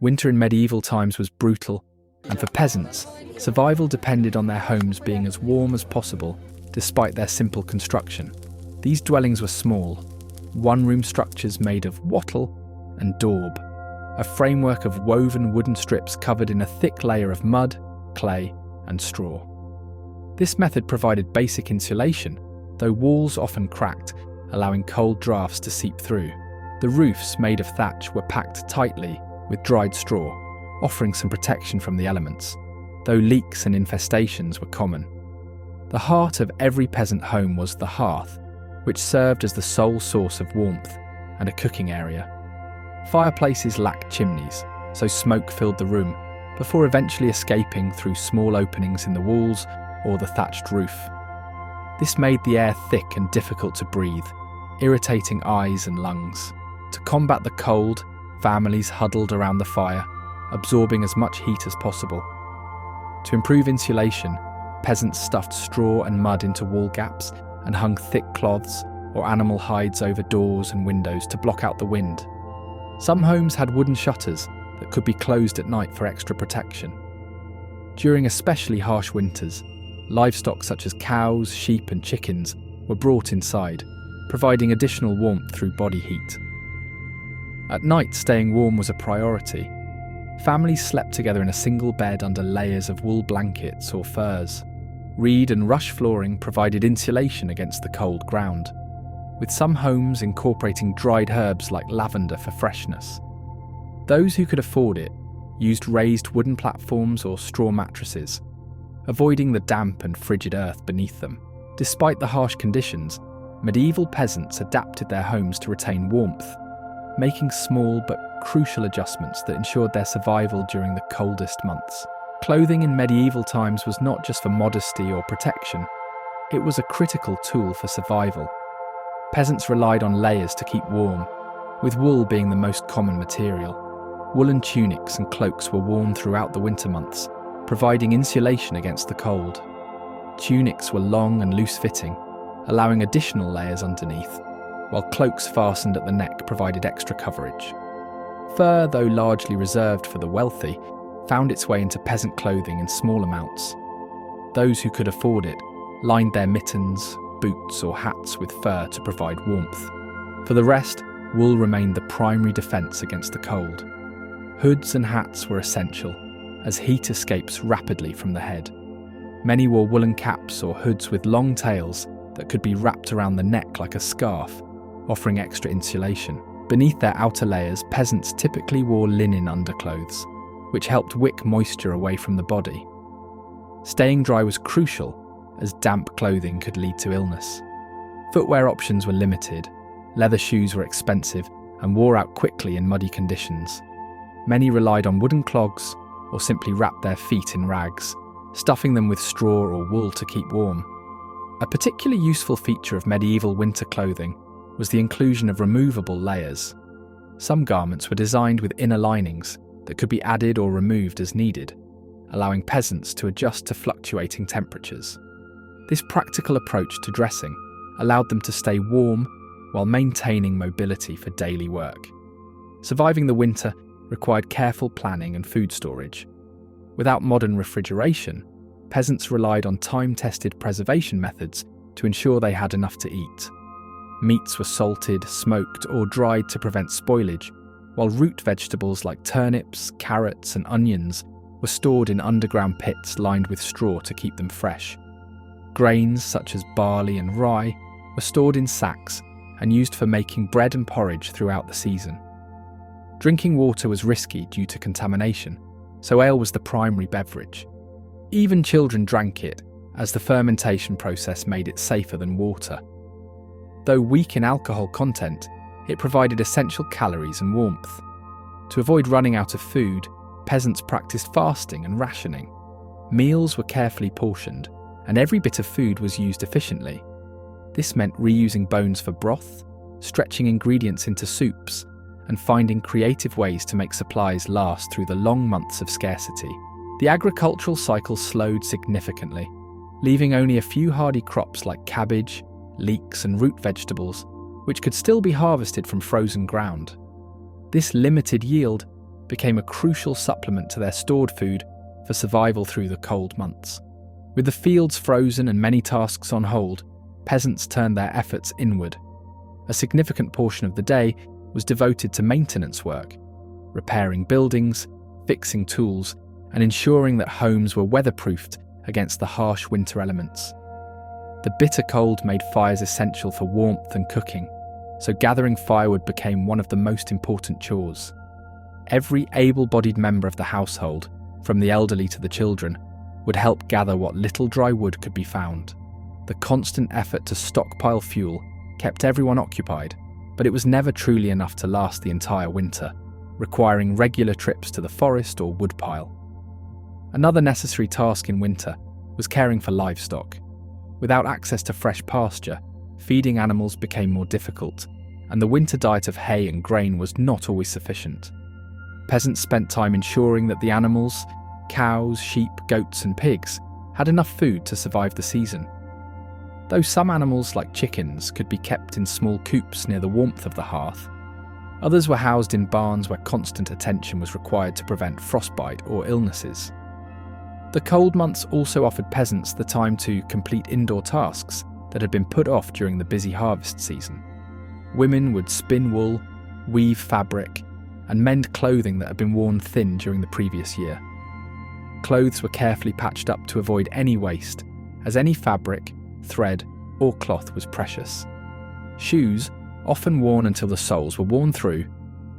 Winter in medieval times was brutal, and for peasants, survival depended on their homes being as warm as possible, despite their simple construction. These dwellings were small, one-room structures made of wattle and daub, a framework of woven wooden strips covered in a thick layer of mud, clay, and straw. This method provided basic insulation, though walls often cracked, allowing cold drafts to seep through. The roofs, made of thatch, were packed tightly with dried straw, offering some protection from the elements, though leaks and infestations were common. The heart of every peasant home was the hearth, which served as the sole source of warmth and a cooking area. Fireplaces lacked chimneys, so smoke filled the room, before eventually escaping through small openings in the walls or the thatched roof. This made the air thick and difficult to breathe, irritating eyes and lungs. To combat the cold, families huddled around the fire, absorbing as much heat as possible. To improve insulation, peasants stuffed straw and mud into wall gaps and hung thick cloths or animal hides over doors and windows to block out the wind. Some homes had wooden shutters that could be closed at night for extra protection. During especially harsh winters, livestock such as cows, sheep and chickens were brought inside, providing additional warmth through body heat. At night, staying warm was a priority. Families slept together in a single bed under layers of wool blankets or furs. Reed and rush flooring provided insulation against the cold ground, with some homes incorporating dried herbs like lavender for freshness. Those who could afford it used raised wooden platforms or straw mattresses, avoiding the damp and frigid earth beneath them. Despite the harsh conditions, medieval peasants adapted their homes to retain warmth, making small but crucial adjustments that ensured their survival during the coldest months. Clothing in medieval times was not just for modesty or protection, it was a critical tool for survival. Peasants relied on layers to keep warm, with wool being the most common material. Woolen tunics and cloaks were worn throughout the winter months, providing insulation against the cold. Tunics were long and loose-fitting, allowing additional layers underneath, while cloaks fastened at the neck provided extra coverage. Fur, though largely reserved for the wealthy, found its way into peasant clothing in small amounts. Those who could afford it lined their mittens, boots or hats with fur to provide warmth. For the rest, wool remained the primary defence against the cold. Hoods and hats were essential, as heat escapes rapidly from the head. Many wore woolen caps or hoods with long tails that could be wrapped around the neck like a scarf, offering extra insulation. Beneath their outer layers, peasants typically wore linen underclothes, which helped wick moisture away from the body. Staying dry was crucial, as damp clothing could lead to illness. Footwear options were limited, leather shoes were expensive and wore out quickly in muddy conditions. Many relied on wooden clogs or simply wrapped their feet in rags, stuffing them with straw or wool to keep warm. A particularly useful feature of medieval winter clothing was the inclusion of removable layers. Some garments were designed with inner linings that could be added or removed as needed, allowing peasants to adjust to fluctuating temperatures. This practical approach to dressing allowed them to stay warm while maintaining mobility for daily work. Surviving the winter required careful planning and food storage. Without modern refrigeration, peasants relied on time-tested preservation methods to ensure they had enough to eat. Meats were salted, smoked, or dried to prevent spoilage, while root vegetables like turnips, carrots, and onions were stored in underground pits lined with straw to keep them fresh. Grains such as barley and rye were stored in sacks and used for making bread and porridge throughout the season. Drinking water was risky due to contamination, so ale was the primary beverage. Even children drank it, as the fermentation process made it safer than water. Though weak in alcohol content, it provided essential calories and warmth. To avoid running out of food, peasants practiced fasting and rationing. Meals were carefully portioned, and every bit of food was used efficiently. This meant reusing bones for broth, stretching ingredients into soups, and finding creative ways to make supplies last through the long months of scarcity. The agricultural cycle slowed significantly, leaving only a few hardy crops like cabbage, leeks and root vegetables, which could still be harvested from frozen ground. This limited yield became a crucial supplement to their stored food for survival through the cold months. With the fields frozen and many tasks on hold, peasants turned their efforts inward. A significant portion of the day was devoted to maintenance work, repairing buildings, fixing tools, and ensuring that homes were weatherproofed against the harsh winter elements. The bitter cold made fires essential for warmth and cooking, so gathering firewood became one of the most important chores. Every able-bodied member of the household, from the elderly to the children, would help gather what little dry wood could be found. The constant effort to stockpile fuel kept everyone occupied, but it was never truly enough to last the entire winter, requiring regular trips to the forest or woodpile. Another necessary task in winter was caring for livestock. Without access to fresh pasture, feeding animals became more difficult, and the winter diet of hay and grain was not always sufficient. Peasants spent time ensuring that the animals, cows, sheep, goats, and pigs, had enough food to survive the season. Though some animals, like chickens, could be kept in small coops near the warmth of the hearth, others were housed in barns where constant attention was required to prevent frostbite or illnesses. The cold months also offered peasants the time to complete indoor tasks that had been put off during the busy harvest season. Women would spin wool, weave fabric, and mend clothing that had been worn thin during the previous year. Clothes were carefully patched up to avoid any waste, as any fabric, thread, or cloth was precious. Shoes, often worn until the soles were worn through,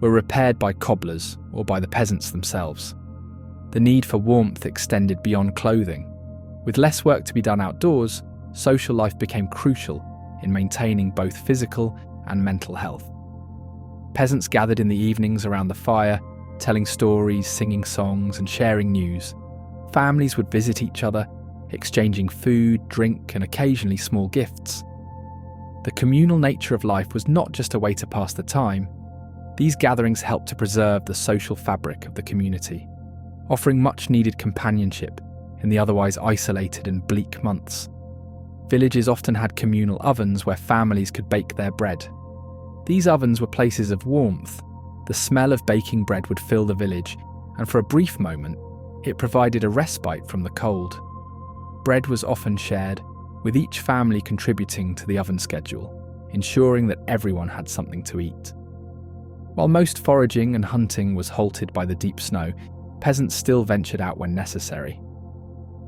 were repaired by cobblers or by the peasants themselves. The need for warmth extended beyond clothing. With less work to be done outdoors, social life became crucial in maintaining both physical and mental health. Peasants gathered in the evenings around the fire, telling stories, singing songs, and sharing news. Families would visit each other, exchanging food, drink, and occasionally small gifts. The communal nature of life was not just a way to pass the time. These gatherings helped to preserve the social fabric of the community, offering much-needed companionship in the otherwise isolated and bleak months. Villages often had communal ovens where families could bake their bread. These ovens were places of warmth. The smell of baking bread would fill the village, and for a brief moment, it provided a respite from the cold. Bread was often shared, with each family contributing to the oven schedule, ensuring that everyone had something to eat. While most foraging and hunting was halted by the deep snow, peasants still ventured out when necessary.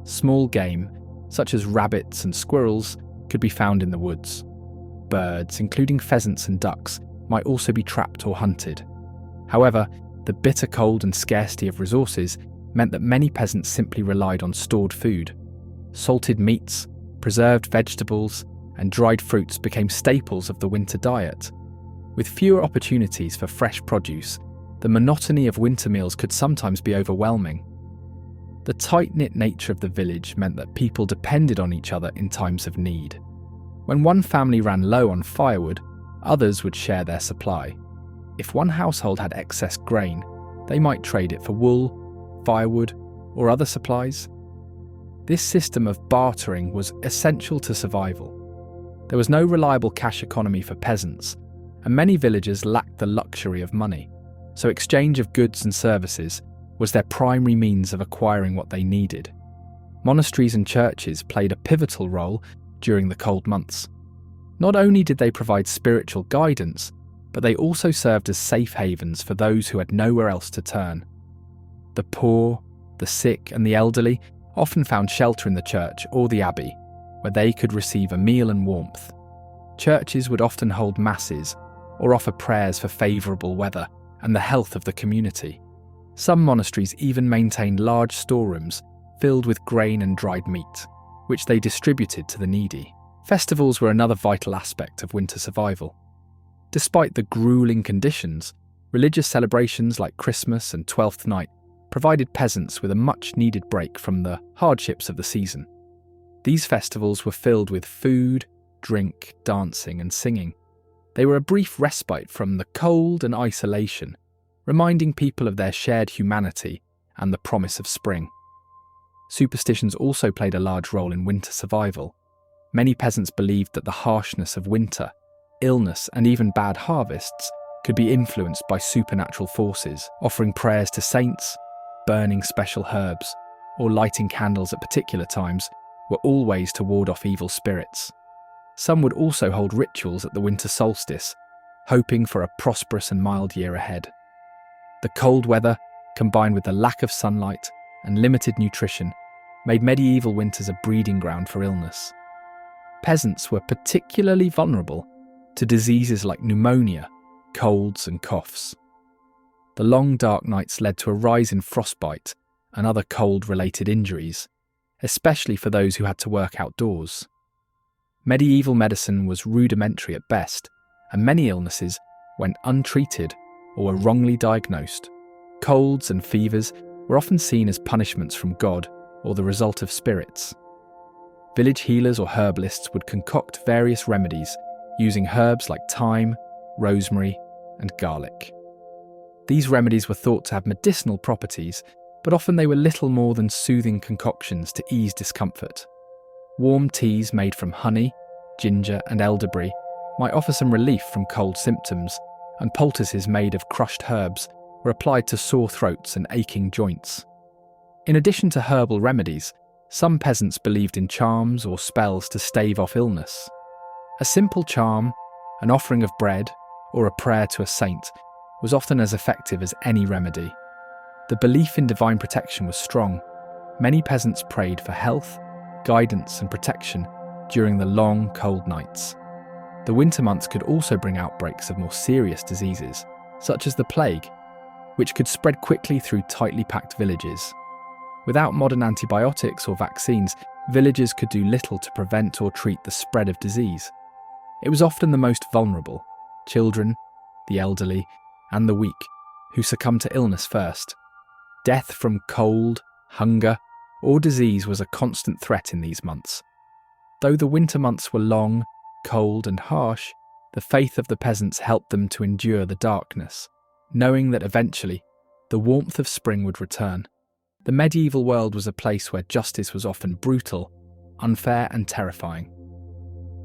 Small game, such as rabbits and squirrels, could be found in the woods. Birds, including pheasants and ducks, might also be trapped or hunted. However, the bitter cold and scarcity of resources meant that many peasants simply relied on stored food. Salted meats, preserved vegetables, and dried fruits became staples of the winter diet. With fewer opportunities for fresh produce, the monotony of winter meals could sometimes be overwhelming. The tight-knit nature of the village meant that people depended on each other in times of need. When one family ran low on firewood, others would share their supply. If one household had excess grain, they might trade it for wool, firewood, or other supplies. This system of bartering was essential to survival. There was no reliable cash economy for peasants, and many villagers lacked the luxury of money, so exchange of goods and services was their primary means of acquiring what they needed. Monasteries and churches played a pivotal role during the cold months. Not only did they provide spiritual guidance, but they also served as safe havens for those who had nowhere else to turn. The poor, the sick, and the elderly often found shelter in the church or the abbey, where they could receive a meal and warmth. Churches would often hold masses or offer prayers for favourable weather and the health of the community. Some monasteries even maintained large storerooms filled with grain and dried meat, which they distributed to the needy. Festivals were another vital aspect of winter survival. Despite the grueling conditions, religious celebrations like Christmas and Twelfth Night provided peasants with a much-needed break from the hardships of the season. These festivals were filled with food, drink, dancing, and singing. They were a brief respite from the cold and isolation, reminding people of their shared humanity and the promise of spring. Superstitions also played a large role in winter survival. Many peasants believed that the harshness of winter, illness, and even bad harvests could be influenced by supernatural forces, offering prayers to saints, burning special herbs, or lighting candles at particular times were all ways to ward off evil spirits. Some would also hold rituals at the winter solstice, hoping for a prosperous and mild year ahead. The cold weather, combined with the lack of sunlight and limited nutrition, made medieval winters a breeding ground for illness. Peasants were particularly vulnerable to diseases like pneumonia, colds and coughs. The long dark nights led to a rise in frostbite and other cold-related injuries, especially for those who had to work outdoors. Medieval medicine was rudimentary at best, and many illnesses went untreated or were wrongly diagnosed. Colds and fevers were often seen as punishments from God or the result of spirits. Village healers or herbalists would concoct various remedies using herbs like thyme, rosemary, and garlic. These remedies were thought to have medicinal properties, but often they were little more than soothing concoctions to ease discomfort. Warm teas made from honey, ginger, and elderberry might offer some relief from cold symptoms, and poultices made of crushed herbs were applied to sore throats and aching joints. In addition to herbal remedies, some peasants believed in charms or spells to stave off illness. A simple charm, an offering of bread, or a prayer to a saint was often as effective as any remedy. The belief in divine protection was strong. Many peasants prayed for health, guidance, and protection during the long, cold nights. The winter months could also bring outbreaks of more serious diseases, such as the plague, which could spread quickly through tightly packed villages. Without modern antibiotics or vaccines, villagers could do little to prevent or treat the spread of disease. It was often the most vulnerable, children, the elderly, and the weak, who succumbed to illness first. Death from cold, hunger, or disease was a constant threat in these months. Though the winter months were long, cold, and harsh, the faith of the peasants helped them to endure the darkness, knowing that eventually the warmth of spring would return. The medieval world was a place where justice was often brutal, unfair, and terrifying.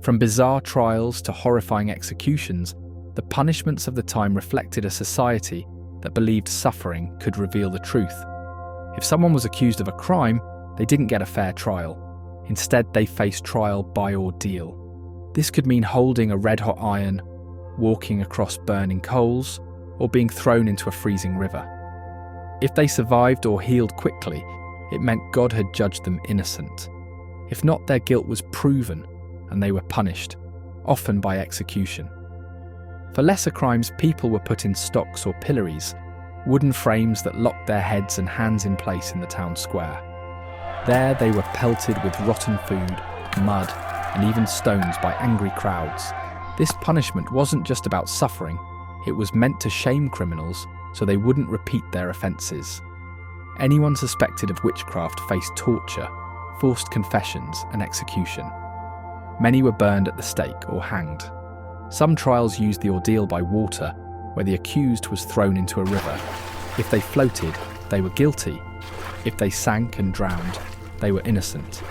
From bizarre trials to horrifying executions, the punishments of the time reflected a society that believed suffering could reveal the truth. If someone was accused of a crime, they didn't get a fair trial. Instead, they faced trial by ordeal. This could mean holding a red-hot iron, walking across burning coals, or being thrown into a freezing river. If they survived or healed quickly, it meant God had judged them innocent. If not, their guilt was proven, and they were punished, often by execution. For lesser crimes, people were put in stocks or pillories, wooden frames that locked their heads and hands in place in the town square. There they were pelted with rotten food, mud, and even stones by angry crowds. This punishment wasn't just about suffering, it was meant to shame criminals so they wouldn't repeat their offences. Anyone suspected of witchcraft faced torture, forced confessions, and execution. Many were burned at the stake or hanged. Some trials used the ordeal by water, where the accused was thrown into a river. If they floated, they were guilty. If they sank and drowned, they were innocent.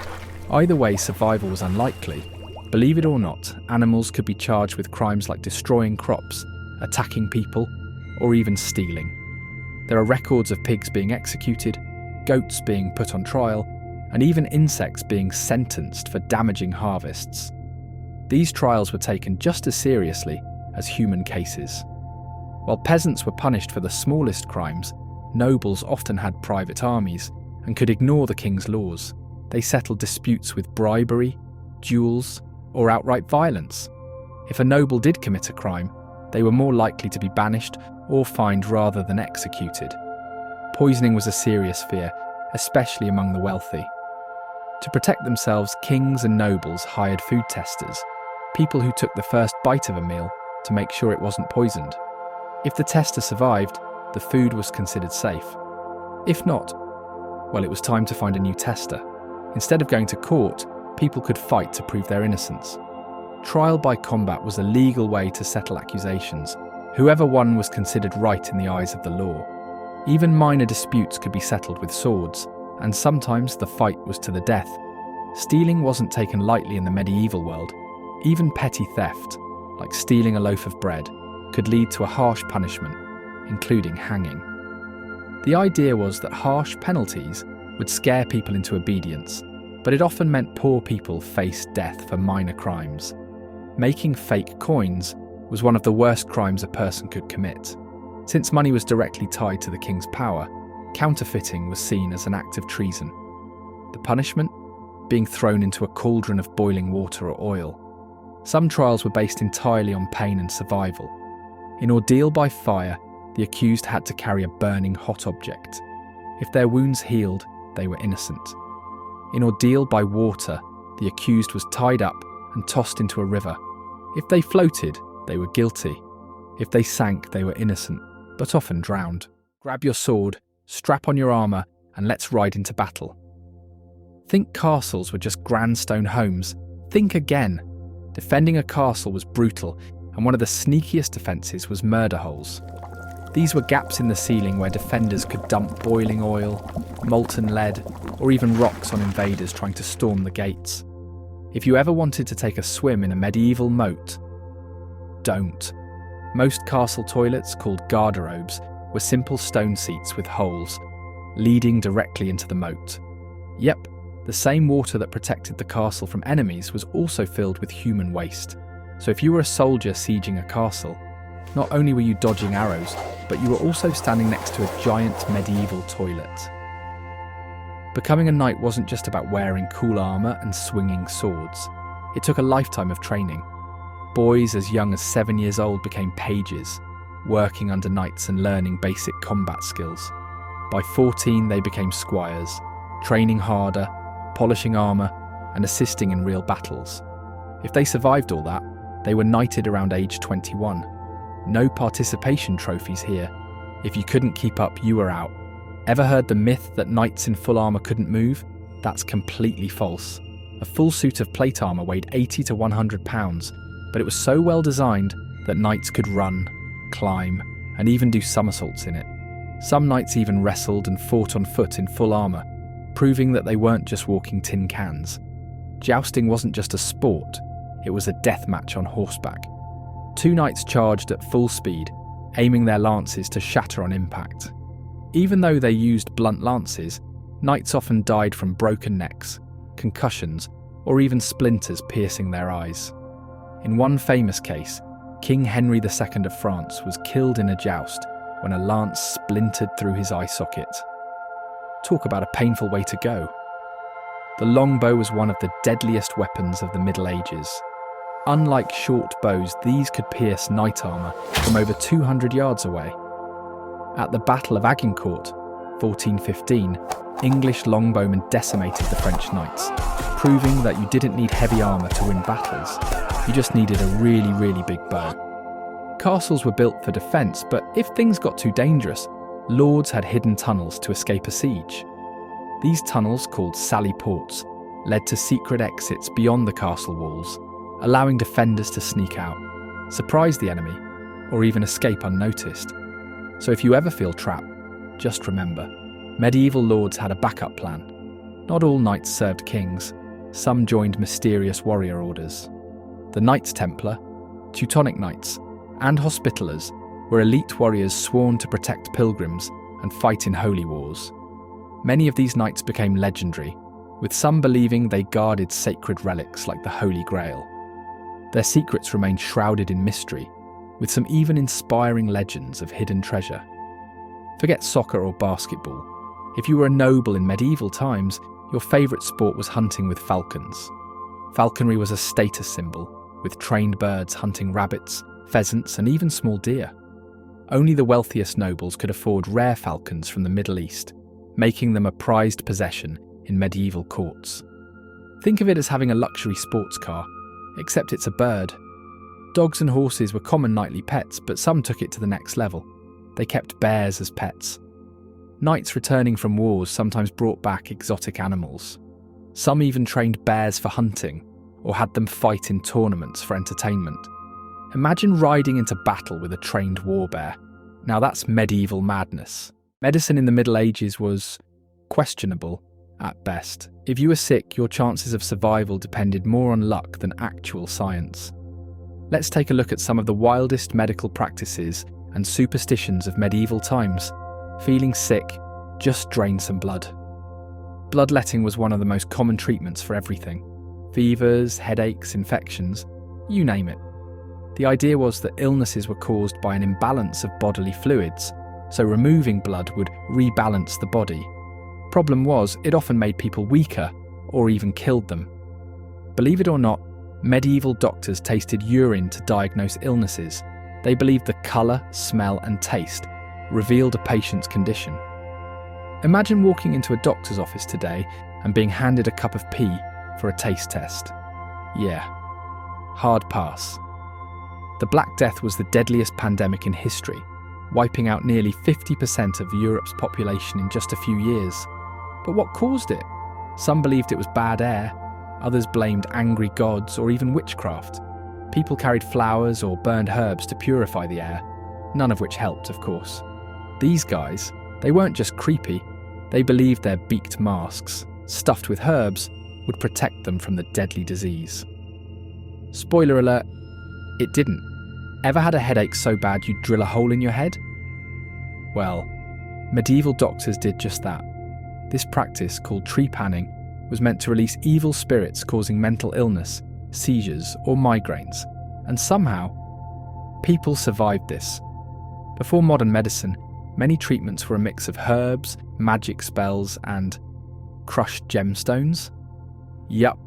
Either way, survival was unlikely. Believe it or not, animals could be charged with crimes like destroying crops, attacking people, or even stealing. There are records of pigs being executed, goats being put on trial, and even insects being sentenced for damaging harvests. These trials were taken just as seriously as human cases. While peasants were punished for the smallest crimes, nobles often had private armies and could ignore the king's laws. They settled disputes with bribery, duels, or outright violence. If a noble did commit a crime, they were more likely to be banished or fined rather than executed. Poisoning was a serious fear, especially among the wealthy. To protect themselves, kings and nobles hired food testers, people who took the first bite of a meal to make sure it wasn't poisoned. If the tester survived, the food was considered safe. If not, well, it was time to find a new tester. Instead of going to court, people could fight to prove their innocence. Trial by combat was a legal way to settle accusations. Whoever won was considered right in the eyes of the law. Even minor disputes could be settled with swords, and sometimes the fight was to the death. Stealing wasn't taken lightly in the medieval world. Even petty theft, like stealing a loaf of bread, could lead to a harsh punishment, including hanging. The idea was that harsh penalties would scare people into obedience, but it often meant poor people faced death for minor crimes. Making fake coins was one of the worst crimes a person could commit. Since money was directly tied to the king's power, counterfeiting was seen as an act of treason. The punishment? Being thrown into a cauldron of boiling water or oil. Some trials were based entirely on pain and survival. In ordeal by fire, the accused had to carry a burning hot object. If their wounds healed, they were innocent. In ordeal by water, the accused was tied up and tossed into a river. If they floated, they were guilty. If they sank, they were innocent, but often drowned. Grab your sword, strap on your armour, and let's ride into battle. Think castles were just grand stone homes. Think again. Defending a castle was brutal, and one of the sneakiest defences was murder holes. These were gaps in the ceiling where defenders could dump boiling oil, molten lead, or even rocks on invaders trying to storm the gates. If you ever wanted to take a swim in a medieval moat, don't. Most castle toilets, called garderobes, were simple stone seats with holes, leading directly into the moat. Yep, the same water that protected the castle from enemies was also filled with human waste. So if you were a soldier sieging a castle, not only were you dodging arrows, but you were also standing next to a giant medieval toilet. Becoming a knight wasn't just about wearing cool armour and swinging swords. It took a lifetime of training. Boys as young as 7 years old became pages, working under knights and learning basic combat skills. By 14, they became squires, training harder, polishing armour, and assisting in real battles. If they survived all that, they were knighted around age 21. No participation trophies here. If you couldn't keep up, you were out. Ever heard the myth that knights in full armour couldn't move? That's completely false. A full suit of plate armour weighed 80 to 100 pounds, but it was so well designed that knights could run, climb, and even do somersaults in it. Some knights even wrestled and fought on foot in full armour, proving that they weren't just walking tin cans. Jousting wasn't just a sport, it was a death match on horseback. Two knights charged at full speed, aiming their lances to shatter on impact. Even though they used blunt lances, knights often died from broken necks, concussions, or even splinters piercing their eyes. In one famous case, King Henry II of France was killed in a joust when a lance splintered through his eye socket. Talk about a painful way to go. The longbow was one of the deadliest weapons of the Middle Ages. Unlike short bows, these could pierce knight armour from over 200 yards away. At the Battle of Agincourt, 1415, English longbowmen decimated the French knights, proving that you didn't need heavy armour to win battles. You just needed a really, really big bow. Castles were built for defence, but if things got too dangerous, lords had hidden tunnels to escape a siege. These tunnels, called sally ports, led to secret exits beyond the castle walls, allowing defenders to sneak out, surprise the enemy, or even escape unnoticed. So if you ever feel trapped, just remember, medieval lords had a backup plan. Not all knights served kings, some joined mysterious warrior orders. The Knights Templar, Teutonic Knights, and Hospitallers were elite warriors sworn to protect pilgrims and fight in holy wars. Many of these knights became legendary, with some believing they guarded sacred relics like the Holy Grail. Their secrets remain shrouded in mystery, with some even inspiring legends of hidden treasure. Forget soccer or basketball. If you were a noble in medieval times, your favourite sport was hunting with falcons. Falconry was a status symbol, with trained birds hunting rabbits, pheasants, and even small deer. Only the wealthiest nobles could afford rare falcons from the Middle East, making them a prized possession in medieval courts. Think of it as having a luxury sports car, except it's a bird. Dogs and horses were common nightly pets, but some took it to the next level. They kept bears as pets. Knights returning from wars sometimes brought back exotic animals. Some even trained bears for hunting, or had them fight in tournaments for entertainment. Imagine riding into battle with a trained war bear. Now that's medieval madness. Medicine in the Middle Ages was questionable at best. If you were sick, your chances of survival depended more on luck than actual science. Let's take a look at some of the wildest medical practices and superstitions of medieval times. Feeling sick? Just drain some blood. Bloodletting was one of the most common treatments for everything. Fevers, headaches, infections, you name it. The idea was that illnesses were caused by an imbalance of bodily fluids, so removing blood would rebalance the body. Problem was, it often made people weaker or even killed them. Believe it or not, medieval doctors tasted urine to diagnose illnesses. They believed the colour, smell and taste revealed a patient's condition. Imagine walking into a doctor's office today and being handed a cup of pee for a taste test. Yeah, hard pass. The Black Death was the deadliest pandemic in history, wiping out nearly 50% of Europe's population in just a few years. But what caused it? Some believed it was bad air, others blamed angry gods or even witchcraft. People carried flowers or burned herbs to purify the air, none of which helped, of course. These guys, they weren't just creepy, they believed their beaked masks, stuffed with herbs, would protect them from the deadly disease. Spoiler alert, it didn't. Ever had a headache so bad you'd drill a hole in your head? Well, medieval doctors did just that. This practice, called trepanning, was meant to release evil spirits causing mental illness, seizures, or migraines, and somehow, people survived this. Before modern medicine, many treatments were a mix of herbs, magic spells, and crushed gemstones. Yup,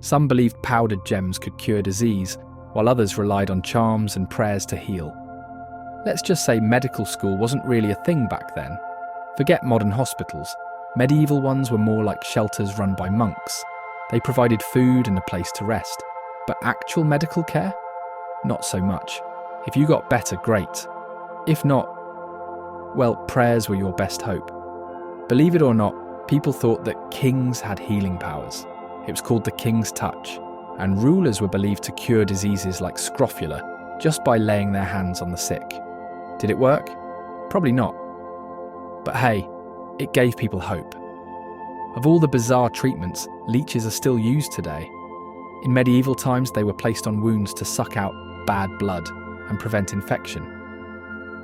some believed powdered gems could cure disease, while others relied on charms and prayers to heal. Let's just say medical school wasn't really a thing back then. Forget modern hospitals. Medieval ones were more like shelters run by monks. They provided food and a place to rest. But actual medical care? Not so much. If you got better, great. If not, well, prayers were your best hope. Believe it or not, people thought that kings had healing powers. It was called the king's touch, and rulers were believed to cure diseases like scrofula just by laying their hands on the sick. Did it work? Probably not. But hey, it gave people hope. Of all the bizarre treatments, leeches are still used today. In medieval times, they were placed on wounds to suck out bad blood and prevent infection.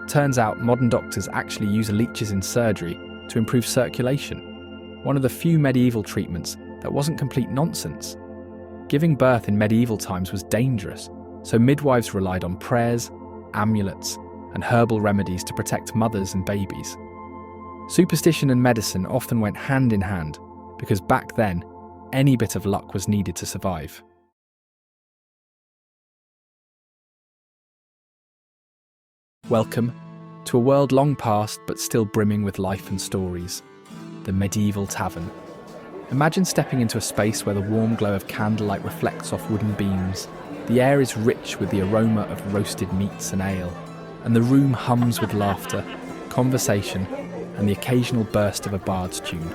Turns out modern doctors actually use leeches in surgery to improve circulation, one of the few medieval treatments that wasn't complete nonsense. Giving birth in medieval times was dangerous, so midwives relied on prayers, amulets, and herbal remedies to protect mothers and babies. Superstition and medicine often went hand in hand, because back then, any bit of luck was needed to survive. Welcome to a world long past but still brimming with life and stories. The medieval tavern. Imagine stepping into a space where the warm glow of candlelight reflects off wooden beams. The air is rich with the aroma of roasted meats and ale, and the room hums with laughter, conversation, and the occasional burst of a bard's tune.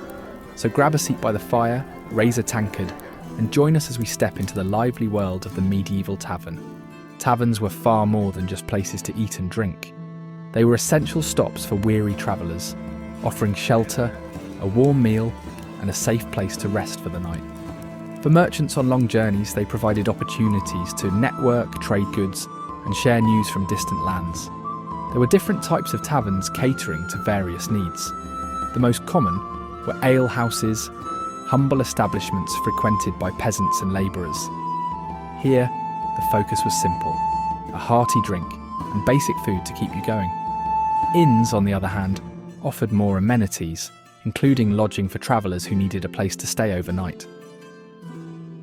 So grab a seat by the fire, raise a tankard, and join us as we step into the lively world of the medieval tavern. Taverns were far more than just places to eat and drink. They were essential stops for weary travellers, offering shelter, a warm meal, and a safe place to rest for the night. For merchants on long journeys, they provided opportunities to network, trade goods, and share news from distant lands. There were different types of taverns catering to various needs. The most common were ale houses, humble establishments frequented by peasants and labourers. Here, the focus was simple: a hearty drink and basic food to keep you going. Inns, on the other hand, offered more amenities, including lodging for travellers who needed a place to stay overnight.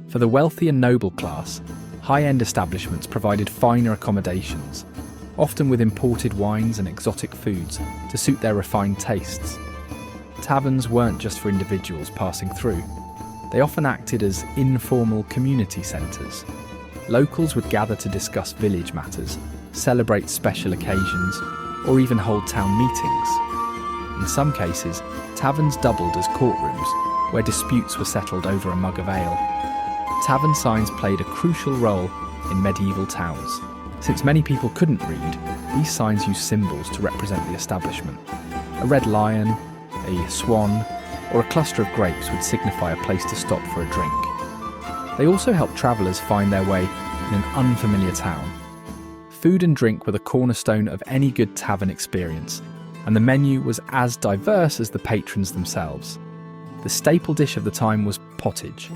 For the wealthy and noble class, high-end establishments provided finer accommodations, often with imported wines and exotic foods to suit their refined tastes. Taverns weren't just for individuals passing through. They often acted as informal community centres. Locals would gather to discuss village matters, celebrate special occasions, or even hold town meetings. In some cases, taverns doubled as courtrooms, where disputes were settled over a mug of ale. Tavern signs played a crucial role in medieval towns. Since many people couldn't read, these signs used symbols to represent the establishment. A red lion, a swan, or a cluster of grapes would signify a place to stop for a drink. They also helped travellers find their way in an unfamiliar town. Food and drink were the cornerstone of any good tavern experience, and the menu was as diverse as the patrons themselves. The staple dish of the time was pottage,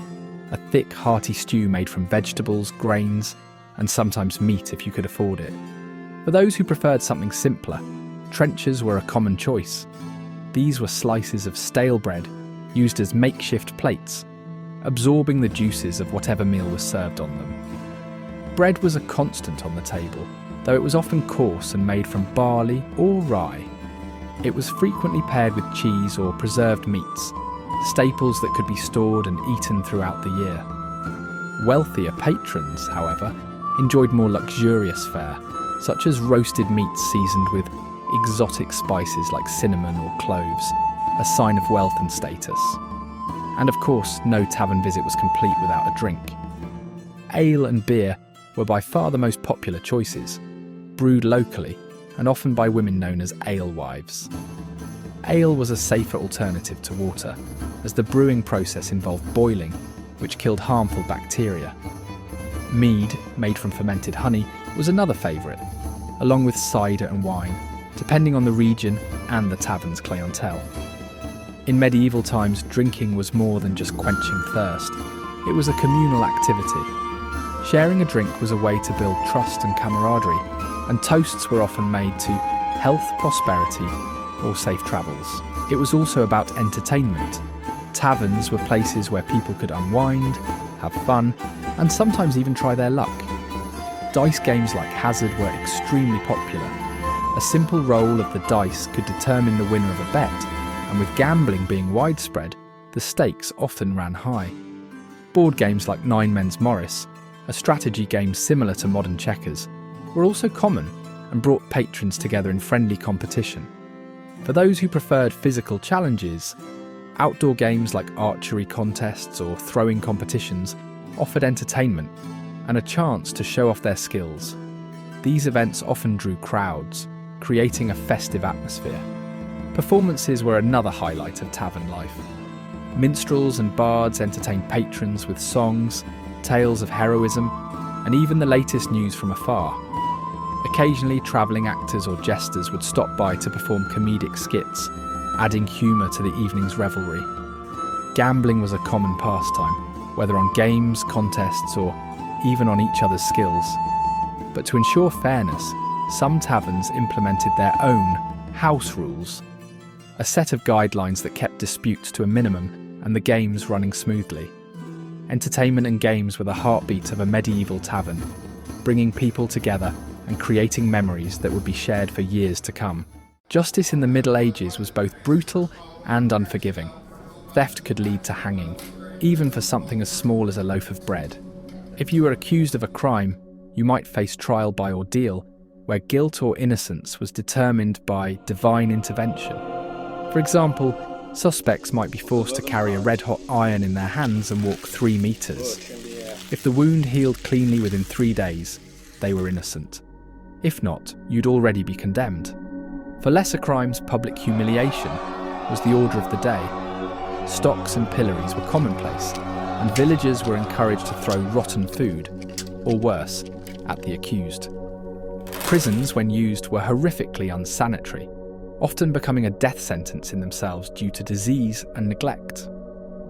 a thick, hearty stew made from vegetables, grains, and sometimes meat if you could afford it. For those who preferred something simpler, trenchers were a common choice. These were slices of stale bread used as makeshift plates, absorbing the juices of whatever meal was served on them. Bread was a constant on the table, though it was often coarse and made from barley or rye. It was frequently paired with cheese or preserved meats, staples that could be stored and eaten throughout the year. Wealthier patrons, however, enjoyed more luxurious fare, such as roasted meats seasoned with exotic spices like cinnamon or cloves, a sign of wealth and status. And of course, no tavern visit was complete without a drink. Ale and beer were by far the most popular choices, brewed locally and often by women known as alewives. Ale was a safer alternative to water, as the brewing process involved boiling, which killed harmful bacteria. Mead, made from fermented honey, was another favourite, along with cider and wine, depending on the region and the tavern's clientele. In medieval times, drinking was more than just quenching thirst. It was a communal activity. Sharing a drink was a way to build trust and camaraderie, and toasts were often made to health, prosperity, or safe travels. It was also about entertainment. Taverns were places where people could unwind, have fun, and sometimes even try their luck. Dice games like Hazard were extremely popular. A simple roll of the dice could determine the winner of a bet, and with gambling being widespread, the stakes often ran high. Board games like Nine Men's Morris, a strategy game similar to modern checkers, were also common and brought patrons together in friendly competition. For those who preferred physical challenges, outdoor games like archery contests or throwing competitions offered entertainment and a chance to show off their skills. These events often drew crowds, creating a festive atmosphere. Performances were another highlight of tavern life. Minstrels and bards entertained patrons with songs, tales of heroism, and even the latest news from afar. Occasionally, travelling actors or jesters would stop by to perform comedic skits, adding humour to the evening's revelry. Gambling was a common pastime, whether on games, contests, or even on each other's skills. But to ensure fairness, some taverns implemented their own house rules, a set of guidelines that kept disputes to a minimum and the games running smoothly. Entertainment and games were the heartbeat of a medieval tavern, bringing people together and creating memories that would be shared for years to come. Justice in the Middle Ages was both brutal and unforgiving. Theft could lead to hanging, even for something as small as a loaf of bread. If you were accused of a crime, you might face trial by ordeal, where guilt or innocence was determined by divine intervention. For example, suspects might be forced to carry a red-hot iron in their hands and walk 3 meters. If the wound healed cleanly within 3 days, they were innocent. If not, you'd already be condemned. For lesser crimes, public humiliation was the order of the day. Stocks and pillories were commonplace, and villagers were encouraged to throw rotten food, or worse, at the accused. Prisons, when used, were horrifically unsanitary, often becoming a death sentence in themselves due to disease and neglect.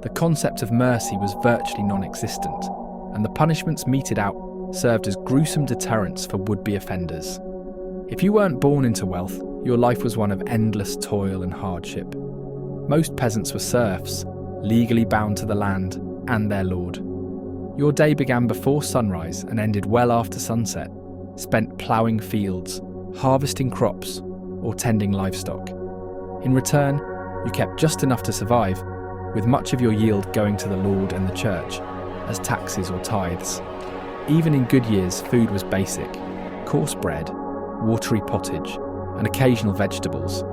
The concept of mercy was virtually non-existent, and the punishments meted out served as gruesome deterrents for would-be offenders. If you weren't born into wealth, your life was one of endless toil and hardship. Most peasants were serfs, legally bound to the land and their lord. Your day began before sunrise and ended well after sunset, spent ploughing fields, harvesting crops, or tending livestock. In return, you kept just enough to survive, with much of your yield going to the Lord and the church, as taxes or tithes. Even in good years, food was basic: coarse bread, watery pottage, and occasional vegetables.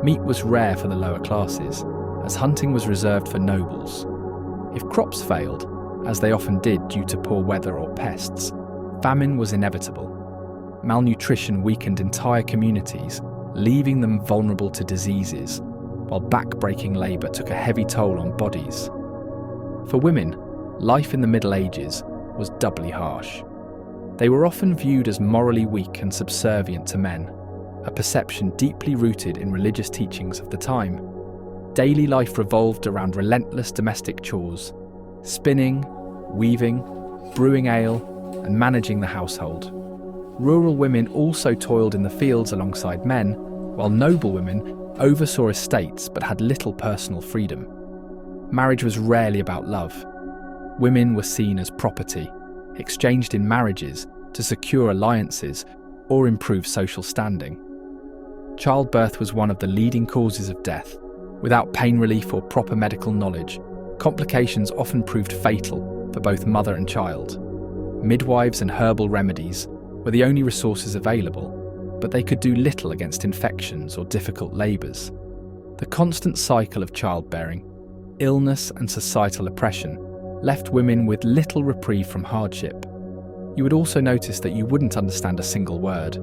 Meat was rare for the lower classes, as hunting was reserved for nobles. If crops failed, as they often did due to poor weather or pests, famine was inevitable. Malnutrition weakened entire communities, leaving them vulnerable to diseases, while back-breaking labour took a heavy toll on bodies. For women, life in the Middle Ages was doubly harsh. They were often viewed as morally weak and subservient to men, a perception deeply rooted in religious teachings of the time. Daily life revolved around relentless domestic chores: spinning, weaving, brewing ale, and managing the household. Rural women also toiled in the fields alongside men, while noble women oversaw estates but had little personal freedom. Marriage was rarely about love. Women were seen as property, exchanged in marriages to secure alliances or improve social standing. Childbirth was one of the leading causes of death. Without pain relief or proper medical knowledge, complications often proved fatal for both mother and child. Midwives and herbal remedies were the only resources available, but they could do little against infections or difficult labours. The constant cycle of childbearing, illness and societal oppression left women with little reprieve from hardship. You would also notice that you wouldn't understand a single word.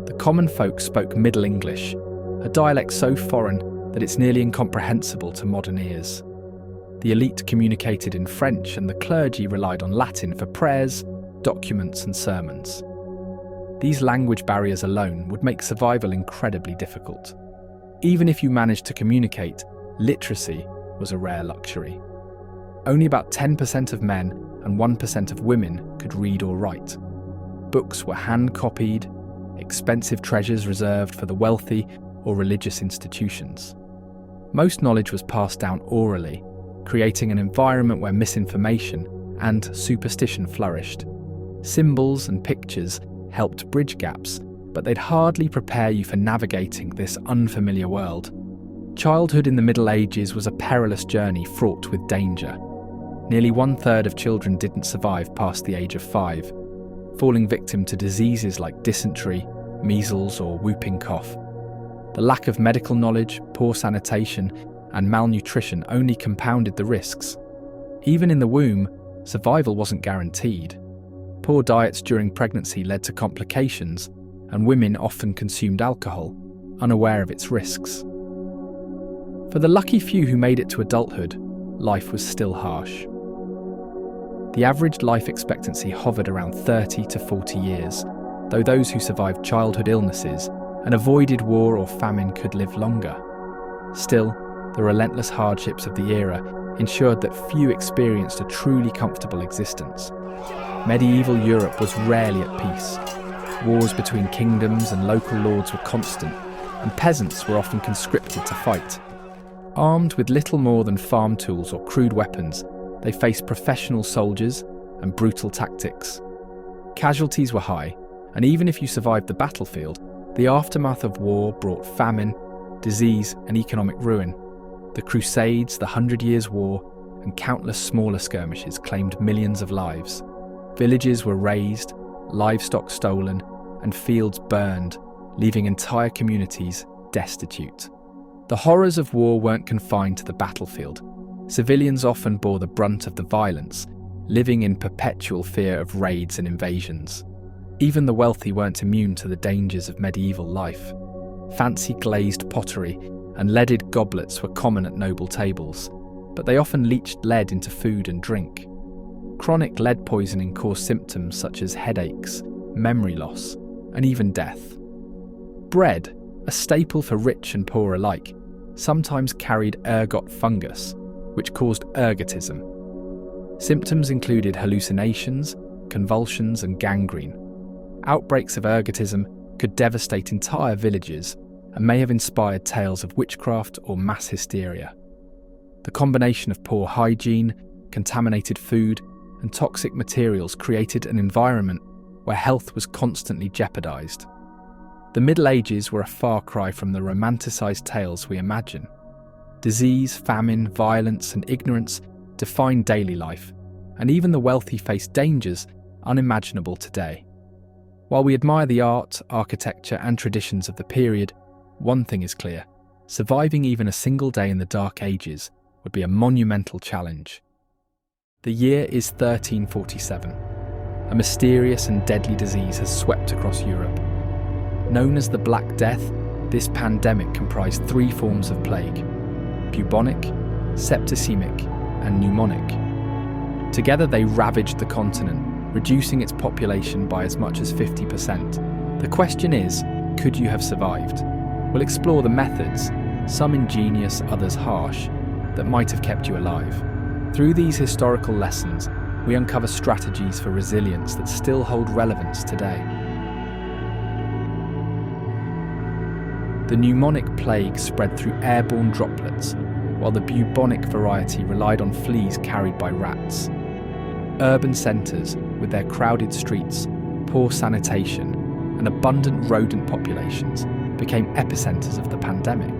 The common folk spoke Middle English, a dialect so foreign that it's nearly incomprehensible to modern ears. The elite communicated in French and the clergy relied on Latin for prayers, documents and sermons. These language barriers alone would make survival incredibly difficult. Even if you managed to communicate, literacy was a rare luxury. Only about 10% of men and 1% of women could read or write. Books were hand-copied, expensive treasures reserved for the wealthy or religious institutions. Most knowledge was passed down orally, creating an environment where misinformation and superstition flourished. Symbols and pictures helped bridge gaps, but they'd hardly prepare you for navigating this unfamiliar world. Childhood in the Middle Ages was a perilous journey fraught with danger. Nearly 1/3 of children didn't survive past the age of 5, falling victim to diseases like dysentery, measles or whooping cough. The lack of medical knowledge, poor sanitation, and malnutrition only compounded the risks. Even in the womb, survival wasn't guaranteed. Poor diets during pregnancy led to complications, and women often consumed alcohol, unaware of its risks. For the lucky few who made it to adulthood, life was still harsh. The average life expectancy hovered around 30 to 40 years, though those who survived childhood illnesses and avoided war or famine could live longer. Still, the relentless hardships of the era ensured that few experienced a truly comfortable existence. Medieval Europe was rarely at peace. Wars between kingdoms and local lords were constant, and peasants were often conscripted to fight. Armed with little more than farm tools or crude weapons, they faced professional soldiers and brutal tactics. Casualties were high, and even if you survived the battlefield, the aftermath of war brought famine, disease, and economic ruin. The Crusades, the 100 Years' War, and countless smaller skirmishes claimed millions of lives. Villages were razed, livestock stolen, and fields burned, leaving entire communities destitute. The horrors of war weren't confined to the battlefield. Civilians often bore the brunt of the violence, living in perpetual fear of raids and invasions. Even the wealthy weren't immune to the dangers of medieval life. Fancy glazed pottery and leaded goblets were common at noble tables, but they often leached lead into food and drink. Chronic lead poisoning caused symptoms such as headaches, memory loss, and even death. Bread, a staple for rich and poor alike, sometimes carried ergot fungus, which caused ergotism. Symptoms included hallucinations, convulsions, and gangrene. Outbreaks of ergotism could devastate entire villages and may have inspired tales of witchcraft or mass hysteria. The combination of poor hygiene, contaminated food, and toxic materials created an environment where health was constantly jeopardized. The Middle Ages were a far cry from the romanticized tales we imagine. Disease, famine, violence, and ignorance defined daily life, and even the wealthy faced dangers unimaginable today. While we admire the art, architecture, and traditions of the period, one thing is clear: surviving even a single day in the Dark Ages would be a monumental challenge. The year is 1347. A mysterious and deadly disease has swept across Europe. Known as the Black Death, this pandemic comprised 3 forms of plague: bubonic, septicemic, and pneumonic. Together they ravaged the continent, reducing its population by as much as 50%. The question is, could you have survived? We'll explore the methods, some ingenious, others harsh, that might have kept you alive. Through these historical lessons, we uncover strategies for resilience that still hold relevance today. The pneumonic plague spread through airborne droplets, while the bubonic variety relied on fleas carried by rats. Urban centres, with their crowded streets, poor sanitation, and abundant rodent populations, became epicentres of the pandemic.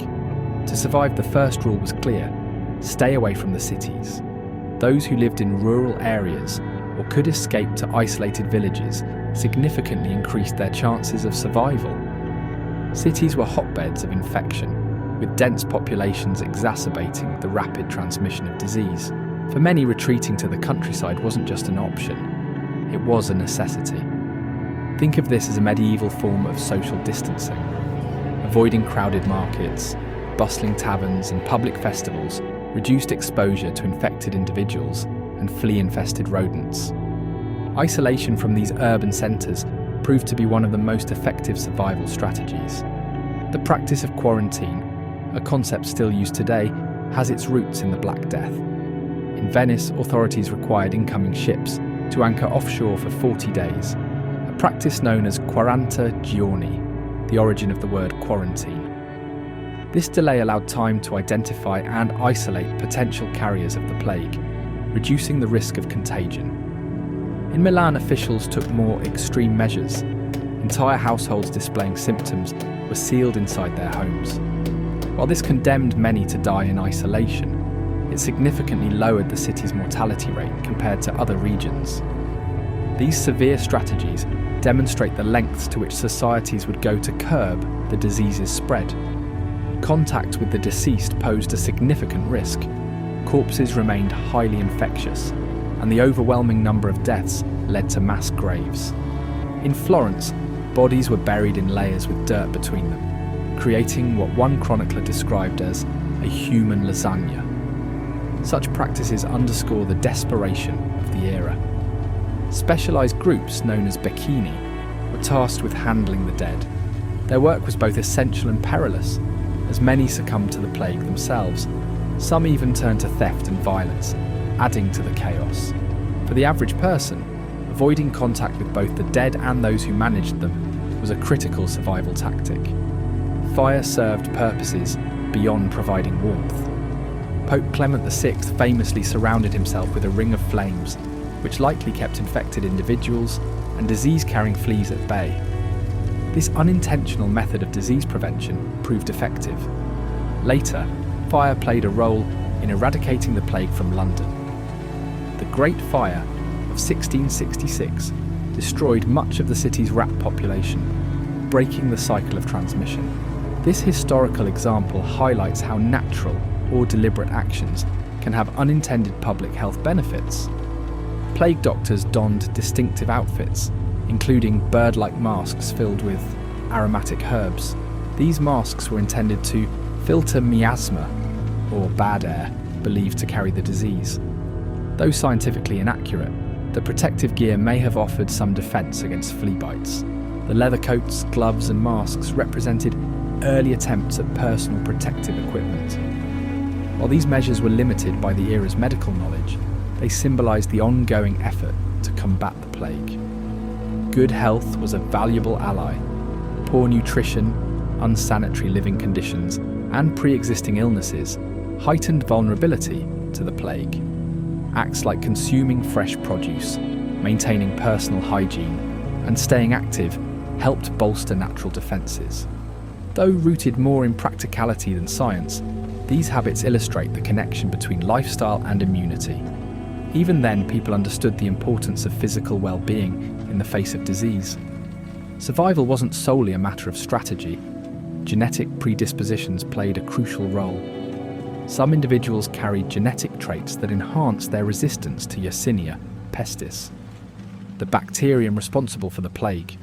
To survive, the first rule was clear: stay away from the cities. Those who lived in rural areas or could escape to isolated villages significantly increased their chances of survival. Cities were hotbeds of infection, with dense populations exacerbating the rapid transmission of disease. For many, retreating to the countryside wasn't just an option, it was a necessity. Think of this as a medieval form of social distancing. Avoiding crowded markets, bustling taverns and public festivals reduced exposure to infected individuals and flea-infested rodents. Isolation from these urban centres proved to be one of the most effective survival strategies. The practice of quarantine, a concept still used today, has its roots in the Black Death. In Venice, authorities required incoming ships to anchor offshore for 40 days, a practice known as 40 giorni, the origin of the word quarantine. This delay allowed time to identify and isolate potential carriers of the plague, reducing the risk of contagion. In Milan, officials took more extreme measures. Entire households displaying symptoms were sealed inside their homes. While this condemned many to die in isolation, it significantly lowered the city's mortality rate compared to other regions. These severe strategies demonstrate the lengths to which societies would go to curb the disease's spread. Contact with the deceased posed a significant risk. Corpses remained highly infectious, and the overwhelming number of deaths led to mass graves. In Florence, bodies were buried in layers with dirt between them, creating what one chronicler described as a human lasagna. Such practices underscore the desperation of the era. Specialised groups, known as becchini, were tasked with handling the dead. Their work was both essential and perilous, as many succumbed to the plague themselves. Some even turned to theft and violence, adding to the chaos. For the average person, avoiding contact with both the dead and those who managed them was a critical survival tactic. Fire served purposes beyond providing warmth. Pope Clement VI famously surrounded himself with a ring of flames, which likely kept infected individuals and disease-carrying fleas at bay. This unintentional method of disease prevention proved effective. Later, fire played a role in eradicating the plague from London. The Great Fire of 1666 destroyed much of the city's rat population, breaking the cycle of transmission. This historical example highlights how natural or deliberate actions can have unintended public health benefits. Plague doctors donned distinctive outfits, including bird-like masks filled with aromatic herbs. These masks were intended to filter miasma, or bad air, believed to carry the disease. Though scientifically inaccurate, the protective gear may have offered some defence against flea bites. The leather coats, gloves and masks represented early attempts at personal protective equipment. While these measures were limited by the era's medical knowledge, they symbolised the ongoing effort to combat the plague. Good health was a valuable ally. Poor nutrition, unsanitary living conditions, and pre-existing illnesses heightened vulnerability to the plague. Acts like consuming fresh produce, maintaining personal hygiene, and staying active helped bolster natural defences. Though rooted more in practicality than science, these habits illustrate the connection between lifestyle and immunity. Even then, people understood the importance of physical well-being in the face of disease. Survival wasn't solely a matter of strategy. Genetic predispositions played a crucial role. Some individuals carried genetic traits that enhanced their resistance to Yersinia pestis, the bacterium responsible for the plague.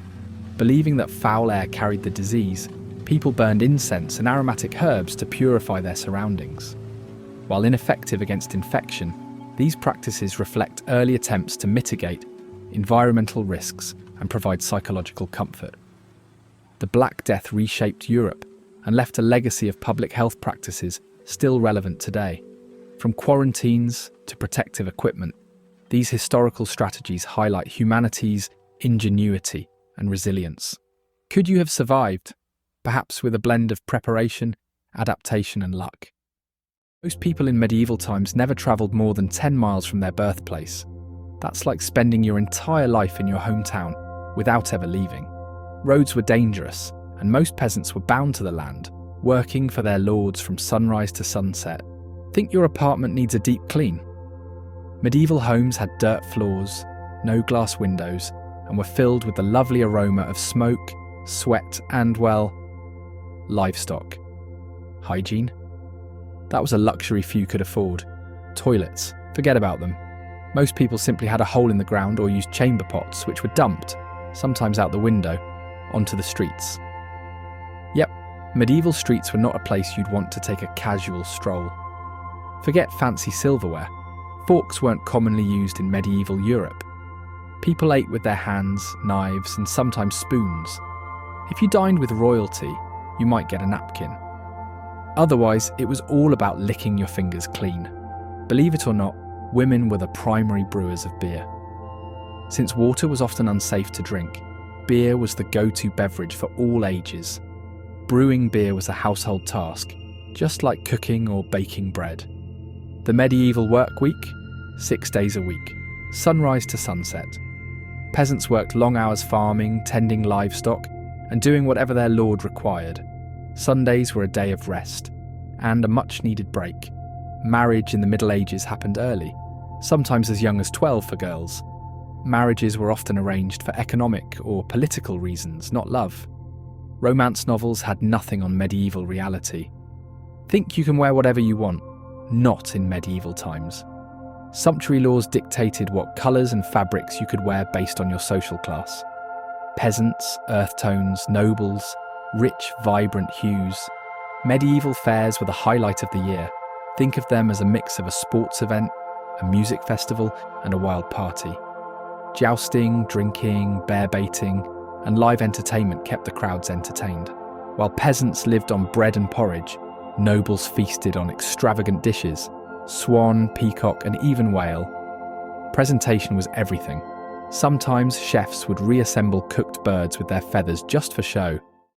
Believing that foul air carried the disease, people burned incense and aromatic herbs to purify their surroundings. While ineffective against infection, these practices reflect early attempts to mitigate environmental risks, and provide psychological comfort. The Black Death reshaped Europe and left a legacy of public health practices still relevant today. From quarantines to protective equipment, these historical strategies highlight humanity's ingenuity and resilience. Could you have survived, perhaps with a blend of preparation, adaptation, and luck? Most people in medieval times never travelled more than 10 miles from their birthplace. That's like spending your entire life in your hometown without ever leaving. Roads were dangerous, and most peasants were bound to the land, working for their lords from sunrise to sunset. Think your apartment needs a deep clean? Medieval homes had dirt floors, no glass windows, and were filled with the lovely aroma of smoke, sweat, and, well, livestock. Hygiene? That was a luxury few could afford. Toilets, forget about them. Most people simply had a hole in the ground or used chamber pots, which were dumped, sometimes out the window, onto the streets. Yep, medieval streets were not a place you'd want to take a casual stroll. Forget fancy silverware. Forks weren't commonly used in medieval Europe. People ate with their hands, knives, and sometimes spoons. If you dined with royalty, you might get a napkin. Otherwise, it was all about licking your fingers clean. Believe it or not, women were the primary brewers of beer. Since water was often unsafe to drink, beer was the go-to beverage for all ages. Brewing beer was a household task, just like cooking or baking bread. The medieval work week? 6 days a week, sunrise to sunset. Peasants worked long hours farming, tending livestock, and doing whatever their lord required. Sundays were a day of rest, and a much-needed break. Marriage in the Middle Ages happened early, sometimes as young as 12 for girls. Marriages were often arranged for economic or political reasons, not love. Romance novels had nothing on medieval reality. Think you can wear whatever you want, not in medieval times. Sumptuary laws dictated what colours and fabrics you could wear based on your social class. Peasants, earth tones, nobles, rich, vibrant hues. Medieval fairs were the highlight of the year. Think of them as a mix of a sports event, a music festival, and a wild party. Jousting, drinking, bear baiting, and live entertainment kept the crowds entertained. While peasants lived on bread and porridge, nobles feasted on extravagant dishes, swan, peacock, and even whale. Presentation was everything. Sometimes chefs would reassemble cooked birds with their feathers just for show,